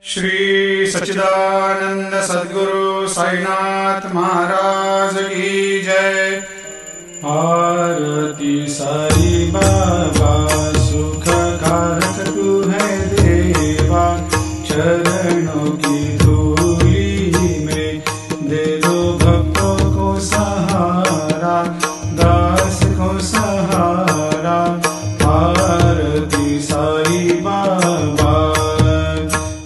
श्री सच्चिदानंद सद्गुरु साईनाथ महाराज की जय। आरती साई बाबा सुख कारक तू है देवा, चरणों की धूली में दे दो भक्तों को सहारा, दास को सहारा। आरती साई बाबा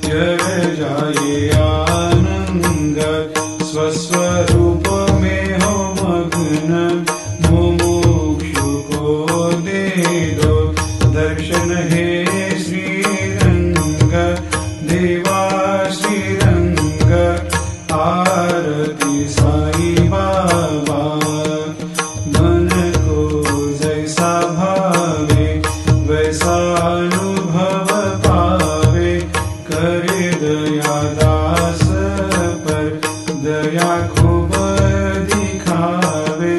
जय जाए आनंद, स्वस्वरूप में हो मग्न, मुमुक्षु को दे दो दर्शन हे श्रीरंग, देवा श्रीरंग। आरती साई बाबा मन को जैसा भावे वैसा अनुभव पावे, करे दया दास पर दया खूब दिखावे,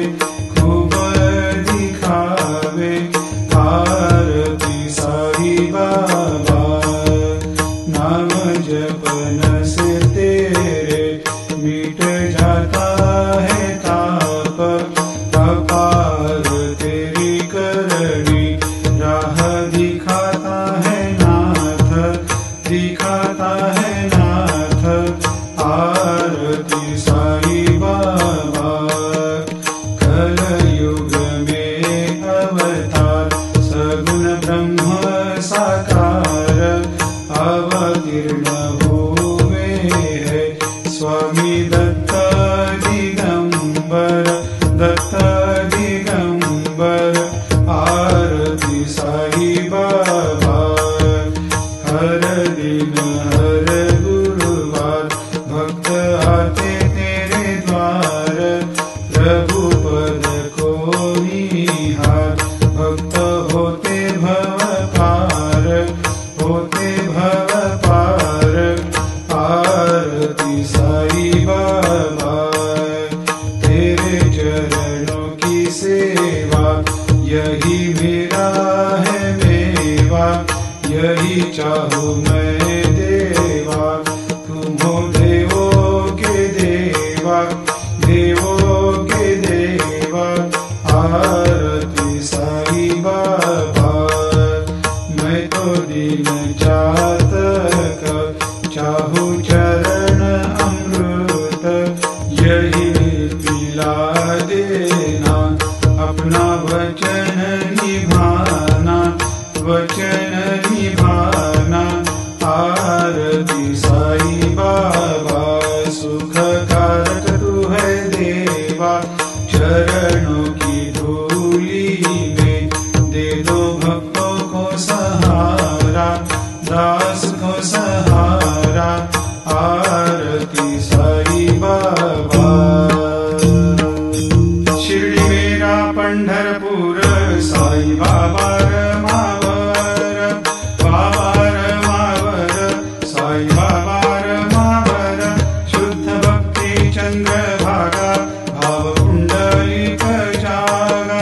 खूब दिखावे। आरती साई बाबा नाम जपन से तेरे मिट जाता है ताप, अपार तेरी करनी राह दिखाता है नाथ, दिखाता है नाथ। आरती साई बाबा कलयुग में अवतार, सगुण ब्रह्म साकार, अवतीर्ण हुए है स्वामी दत्त दिगंबर, दत्त दिगंबर। आरती साई बाबा हर दिन हर गुरुवार भक्त आते तेरे द्वार, प्रभु पद को निहार, भक्त होते भव पार, होते भव पार। आरती साई बाबा तेरे चरणों की सेवा, यही मेरा है मेवा, यही चाहूँ मैं देवा। तुम हो देवों के देवा, देवों के देवा। आरती साई बाबा मैं तो दीन चातक, चाहूँ चरण अमृत, यही पिला देना, अपना वचन निभाना, वचन निभाना। आरती साई बाबा सुख कारक तू है देवा, चरणों की धूली में दे दो भक्तों को सहारा, दास को सहारा। आरती साई बाबा शिर्डी मेरा पंढरपूर, साई बाबा रमावर, बाबा रमावर, साई बाबा रमावर। शुद्ध भक्ति चंद्रभागा, भाव पुंडलिक जागा,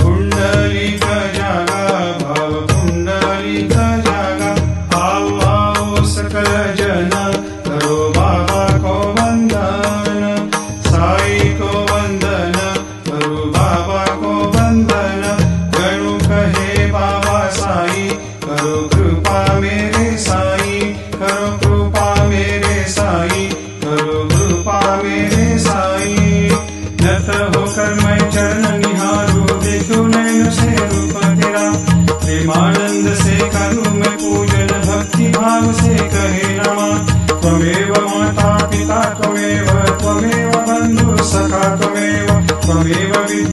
पुंडलिक जागा, भाव पुंडलिक जागा। आओ आओ सकल जन करो बाबा को वंदन, साई को वंदन, करो बाबा को वंदन। गणु कहे बाबा साई, करो कृपा मेरे साई, करो कृपा मेरे साई, करो कृपा मेरे साई। नत होकर मैं चरण निहारूं, देखूं नैन से रूप तेरा, प्रेमानंद से करूं मैं पूजन, भक्ति भाव से कहे नमा। त्वमेव माता